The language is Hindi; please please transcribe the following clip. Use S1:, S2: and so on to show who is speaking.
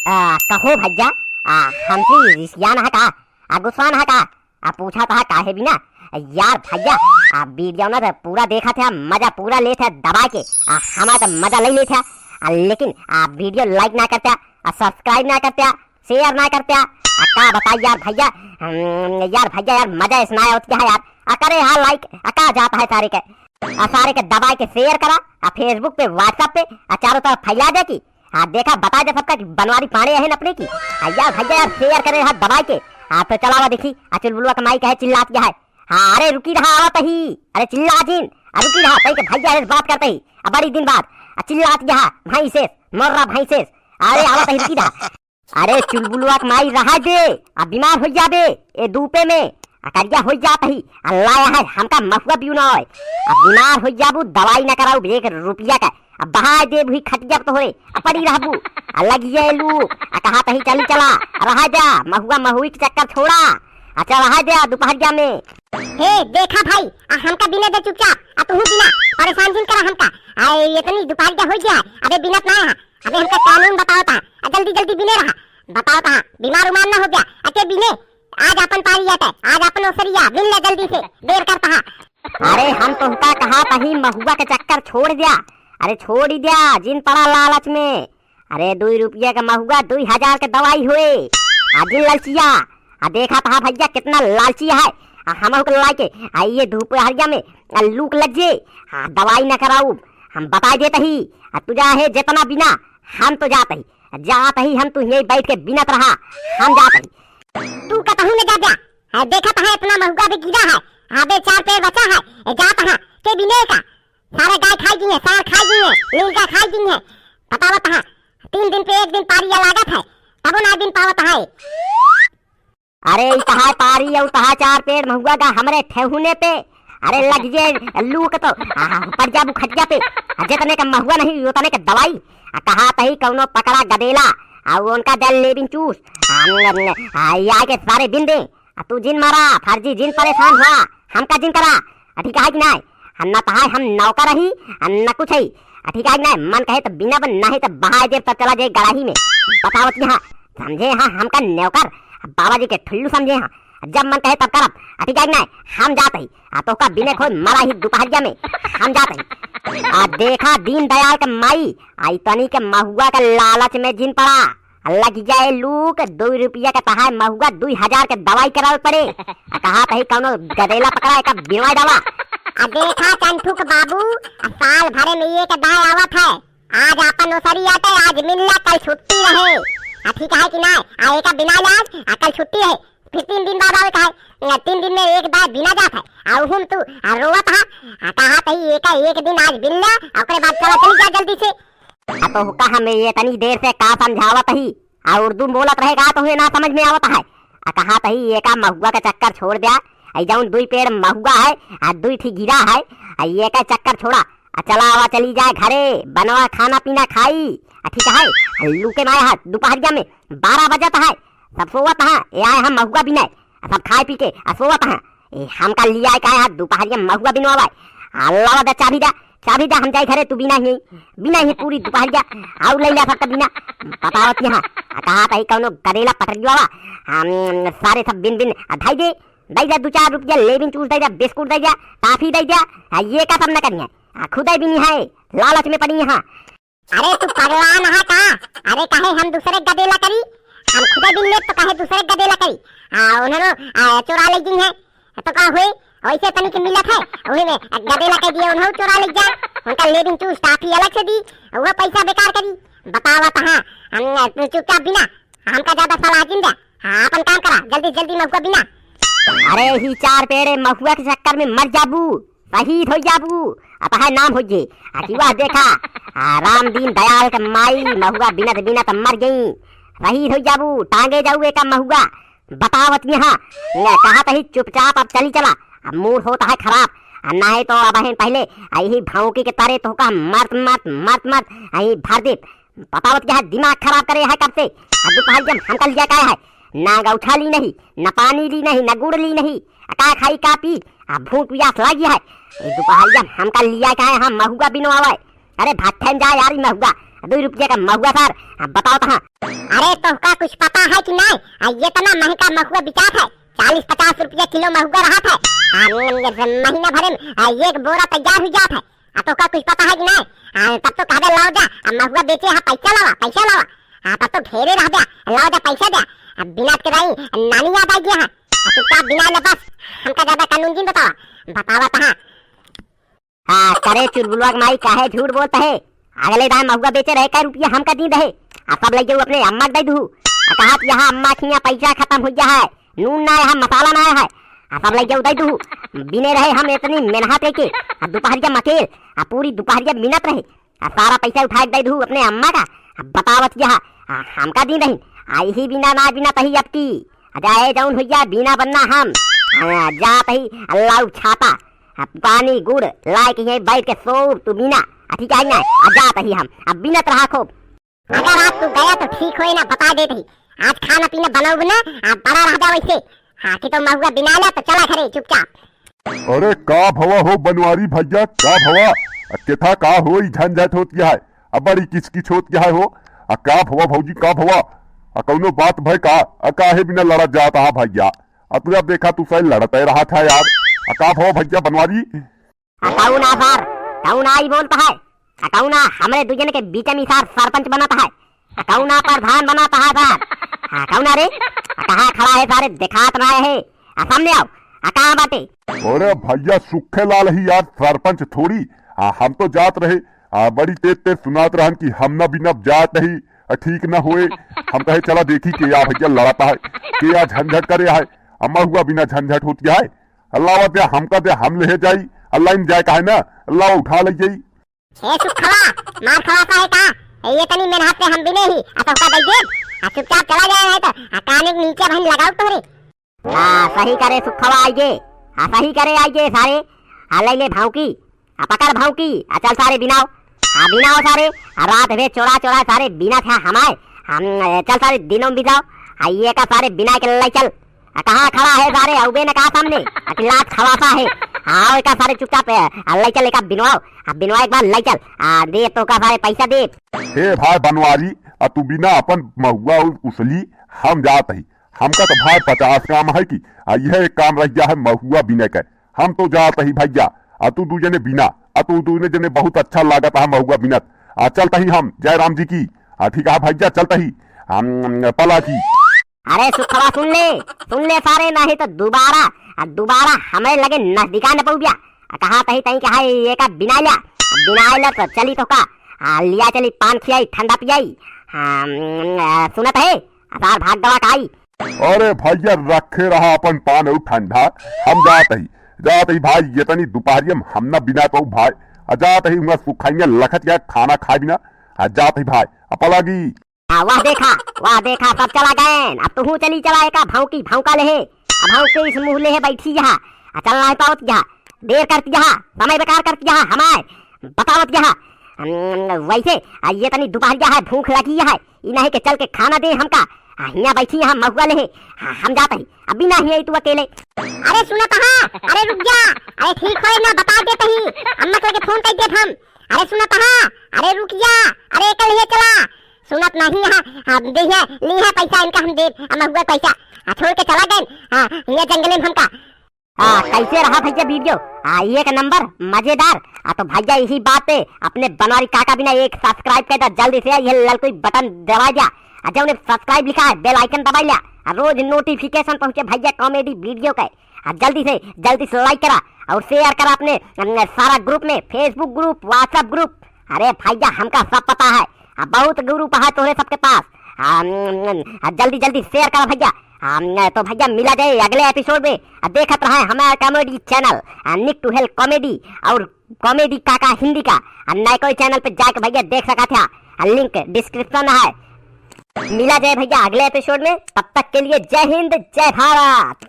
S1: कहो भैया हमसे रिसियान है का गुस्सा है का पूछा था काहे बिना यार भैया वीडियो ना पूरा देखा था मजा पूरा ले था दबा के हमारा तो मजा ले था लेकिन वीडियो लाइक ना करते सब्सक्राइब ना करते शेयर ना करते का बताइए यार भैया यार मजा इसमें होती है यार करे हाँ लाइक का जाता है सारे के दबा के शेयर करा फेसबुक पे व्हाट्सएप पे चारों तरफ फैला दे की देखा बता दे सबका बनवारी पाने है अपने की यार भैया यार शेयर करे हाथ दबा के तो चलावा देखी चुलबुलवा का माइक है चिल्लात क्या है अरे रुकी रहा आवत ही अरे चिल्ला जिन रुकी रहा तई के भैया से बात करते ही बड़ी दिन बाद चिल्लात क्या भाई से मर रहा भाई से अरे आवत ही रुकी रहा अरे चुलबुलवा का माई रहा दे अब बीमार हो जाबे ए धूपे में करिया हो जात ही अल्लाह है हमका मफुआ पियो ना होय अब बीमार हो जाबू दवाई ना कराऊ 1 रुपया का अब बहा दे भी खटिया तो होए पड़ी रहबू लग ये लू कहा तही चली चला रहा जा महुआ महुई के चक्कर छोड़ा अच्छा रहा जा दोपहरिया में हे देखा भाई हमका बिना दे चुपचाप तू बिना परेशान जिन करा हमका इतनी दोपहरिया हो गया अबे बिना ना अबे हमका कानून बताओ ता जल्दी बिने रहा बताओ ता बीमार उमार ना हो गया अते बिने आज अपन पारी आते आज अपन ओसरिया बिन ले जल्दी से देर करता अरे हम तो कहा तही महुआ के चक्कर छोड़ दिया अरे छोड़ ही दिया जिन पड़ा लालच में अरे 2 रुपया का महुआ 2000 के दवाई हुए जिन लालचिया देखा था भैया कितना लालची है हम लाके ये धूप हरिया में लूक लग जे दवाई न कराऊ हम बता देते ही तुझा है जितना बिना हम तो जाते ही हम तू यही बैठ के बिनत रहा हम जाते ही तू कतहू न जा गया देखा था इतना महुआ भी गिरा है आधे 4 पेड़ बचा है जाता है के बिने का सारे गाय खाई दी है सार खाई दी है लीलका खाई दी है बतावत है 3 दिन पे 1 दिन पारी लागत है तब ना दिन पावत है अरे कहा पारी और कहा 4 पेड़ महुआ का हमरे ठेहुने पे अरे लग जे लूक तो पड़ जाबू खटिया पे जितने का महुआ नहीं उतने का दवाई कहा तही कौनो पकड़ा गदेला और उनका दल लेबिन चूस या के सारे दिन दे तू जिन मारा फर्जी जिन परेशान हुआ हमका जिन करा ठीक है कि नहीं हम ना कहा हम नौकर रही न कुछ है ठीक है नहीं मन कहे तो बिना बन नहीं तो बहा देर तक चला जाए गड़ाही में बतावत यहाँ समझे हाँ हमका नौकर बाबा जी के ठुल्लू समझे हाँ जब मन कहे तब करब ठीक है नहीं हम जाते ही तो का बिने खोल मरा ही दोपहरिया में हम जाते ही देखा दीन दयाल का माई आई तनी के महुआ का लालच में जिन पड़ा लग जाए लूक 2 रुपया का कहा महुआ 2000 के दवाई करावे पड़े कहा तही कौनो गदेला पकड़ा का बिनवा डाला देखा चंठुक बाबू साल भरे में ये के दाय आवत है आज अपन ओसरी आते आज मिलना कल छुट्टी रहे ठीक है कि नहीं आए का बिना लाज कल छुट्टी है फिर 3 दिन बाद आवे का 3 दिन में एक बार बिना जात है और हम तू रोवत है कहा तही एक दिन आज बिना ओकरे बाद चली जा जल्दी से तो कहा मैं ये तनी देर से का समझावत ही और उर्दू बोलत रहेगा तो हुए ना समझ में आवत है कहा तही ये का महुआ का चक्कर छोड़ दिया जाऊन 2 पेड़ महुआ है 2 ठी गिरा है ये का चक्कर छोड़ा चला आवा चली जाए घरे बनवा खाना पीना खाई ठीक है लू के माए हाथ दोपहरिया में 12 बजत है सब सोवत है आए हम महुआ बिना सब खाए पी के सोवत है हमका लिया का हाथ दोपहरिया महुआ बिनवा अल्लाह दा चाबी दा हम जाए घरे तू बिना ही पूरी दोपहरिया आउ ले जा सकता बिना बतावत यहाँ कहा तही कौनो करेला पटरिया सारे सब बिन धाई दे 2-4 रुपया लेबिन चूस दे जा बिस्कुट दे जा काफी दे जा ये का सब न करिए खुद भी नहीं है लालच में पड़ी यहाँ अरे तू पगला नहा का अरे कहे हम दूसरे गदेला करी हम खुद भी ले तो कहे दूसरे गदेला करी उन्होंने चोरा ले दी है तो का हुए वैसे तनी के मिलत है वही में गदेला कह दिया उन्होंने चोरा ले जा उनका लेबिन चूस काफी अलग से दी वो पैसा बेकार करी बतावा कहां हम चुपचाप बिना हमका ज्यादा सलाह जिन दे अपन काम करा जल्दी महुआ बिना अरे ही 4 पेड़े महुआ के चक्कर में मर जाबू शहीद हो जाबू है नाम हो जे वह देखा राम दीन दयाल के माई महुआ बिनत मर गई शहीद हो जाबू टांगे जाऊ एक महुआ बतावत यहाँ कहा तही चुपचाप अब चली चला अब मूड होता है खराब नहीं तो अब पहले यही भौंकी के तारे तो का मत यही भर दे बतावत क्या दिमाग खराब करे है कब से दोपहर जब हमका लिया क्या है ना गौछा ली नहीं न पानी ली नहीं न गुड़ ली नहीं का खाई का पी भूख प्यास लगी है दोपहर जब हमका लिया क्या है हम महुआ बिनवा अरे भट्ठन जाए यार महुआ 2 रुपये का महुआ सर बताओ तो हाँ अरे तुमका कुछ पता है कि नहीं? ये तो ना महंगा महुआ बिकात है, 40-50 रुपया किलो महुआ रहा था। महीना भरे में एक बोरा तैयार हो जाता है। तो का कुछ पता है कि नहीं? तब तो कहते लाओ जा महुआ बेचे, हाँ पैसा लावा। तब तो ढेरे रह गया, लाओ जा पैसा दे। बिना के रही नानी याद आ गया है। चुपचाप बिना ले बस, हमका ज्यादा कानून की बतावा कहाँ। हाँ करे चुलबुलवा माई काहे झूठ बोलता है। अगले दाम महुआ बेचे रहे का रुपया हमका दी रहे। सब ले जाऊ अपने अम्मा दे दू। कहा यहाँ अम्मा खिया पैसा खत्म हो गया है, नून ना है, मसाला ना है। सब ले जाऊ दे दू। बिने रहे हम इतनी मेहनत लेके, दोपहरिया मकेल पूरी दोपहरिया मिनत रहे। सारा पैसा उठा दे दू अपने अम्मा का। बतावत यहाँ हमका दी नहीं। आई ही बिना ना बिना तही अब की जाए जाऊन भैया बिना बनना हम जात ही अल्लाह छाता पानी गुड़ लाए के यही बैठ के सो तू बिना ठीक है ना। जात ही हम अब बिनत रहा खूब। अगर आज तू गया तो ठीक हो ना, बता देते ही आज खाना पीना बनाओगे ना, बड़ा रह जा वैसे। हाँ कि तो महुआ बिना ले तो चला खरे चुपचाप।
S2: अरे का भवा हो बनवारी भैया, का भवा केथा का हो झंझट होत गया है, अब बड़ी किचकिच होत गया है हो। का भवा भौजी, का भवा कौनो बात भाई का काहे बिना लड़त जाता है भैया। तू अब देखा तू सही लड़ते रहा था यार। का भवा भैया बनवारी
S1: कौना सर, कौना ही बोलता है। कौना हमारे दूजन के बीच में सर सरपंच बनाता है, कौना प्रधान बनाता है सर। कौना रे कहाँ खड़ा है सारे दिखात रहा है, सामने आओ। कहाँ बाटे?
S2: अरे भैया सुखे लाल ही यार, सरपंच थोड़ी। हम तो जात रहे, बड़ी तेज सुनात रहन की हम न बिना जात नहीं ठीक न होए। हम कहे चला देखी के या भैया लड़ाता है के या झंझट करे है। अम्मा हुआ बिना झंझट होती है। अल्लाह दे हमका दे हम ले जाई, अल्लाह इन जाए कहे ना, अल्लाह उठा ले जाई।
S1: मार खवाता है का ये तनी मेरे हाथ से हम भी नहीं का दे दे। चुपचाप चला जाए है तो काने के नीचे बहन लगाओ तोरे। सही करे सुखवा आइए, सही करे आइए सारे। ले ले भाऊकी पकड़ भाऊकी, चल सारे बिनाओ। बिनाओ सारे रात में चोरा चोरा सारे बिना था हमारे। हम चल सारे दिनों भी जाओ। ये का सारे बिना के ले चल। कहाँ खड़ा है सारे अबे ने कहा सामने लात खवासा है। हाँ का सारे चुपचाप ले चल, एक बिनवाओ। बिनवा एक बार ले चल दे तो का सारे पैसा दे।
S2: हे भाई बनवारी तू बिना अपन महुआ उसली हम जात ही। हमका तो भाई 50 काम है कि यह एक काम रह गया है महुआ बिना के। हम तो जात ही भैया, तू दू जने बिना, तू दूने जने बहुत अच्छा लागत है महुआ बिनत। चलता ही हम जय राम जी की। ठीक है भैया चलता ही हम पला की।
S1: अरे सुखवा सुन ले सारे, नहीं तो दोबारा हमें लगे नजदीका न पहुंच गया। कहा तही तही कहा ये का बिना लिया तो चली तो का लिया चली पान खिलाई ठंडा पियाई। सुनत है सार भाग दवा खाई।
S2: अरे भैया रखे रहा अपन पान और ठंडा। हम जात ही भाई ये तनी दोपहरिया हम न बिना पाऊ भाई। जात ही सुखाइया लखत गया खाना खाए बिना। जात ही भाई अपलागी।
S1: वाह देखा सब चला गए। अब तू चली चला एक भाऊका ले भाऊके इस मुँह ले बैठी यहाँ। चलना है पावत यहाँ, देर करती यहाँ, समय बेकार करती यहाँ हमारे बतावत यहाँ। वैसे ये तनी दोपहरिया है, भूख लगी है, नहीं के चल के खाना दे हमका। यहाँ बैठी यहाँ महुआ ले हम जाते ही अभी ना ही तू अकेले। अरे सुना कहा, अरे रुक जा, अरे ठीक है ना बता देते ही अम्मा के फोन कर दे हम। अरे सुना कहा, अरे रुक जा, अरे कल ये चला सुनत नहीं यहाँ दे ली है पैसा इनका हम दे महुआ पैसा छोड़ के चला गए ये जंगले में हमका। कैसे रहा भैया वीडियो? एक नंबर मजेदार। तो भैया इसी बात पे अपने बनवारी काका बिना एक सब्सक्राइब कर दो जल्दी से। ये ललकोई बटन दबा दिया, जब उन्हें सब्सक्राइब लिखा है बेल आइकन दबा लिया, रोज नोटिफिकेशन पहुंचे भैया कॉमेडी वीडियो का। जल्दी से लाइक करा और शेयर करा अपने सारा ग्रुप में, फेसबुक ग्रुप, व्हाट्सएप ग्रुप। अरे भैया हमका सब पता है, बहुत ग्रुप है तोरे सबके पास। जल्दी शेयर करा भैया। तो भैया मिला जाए अगले एपिसोड में। देखत रहे हमारा कॉमेडी चैनल निक टू हेल्प कॉमेडी और कॉमेडी काका हिंदी का। नए कोई चैनल पे जाके भैया देख सका था, लिंक डिस्क्रिप्शन है। मिला जाए भैया अगले एपिसोड में, तब तक के लिए जय हिंद जय भारत।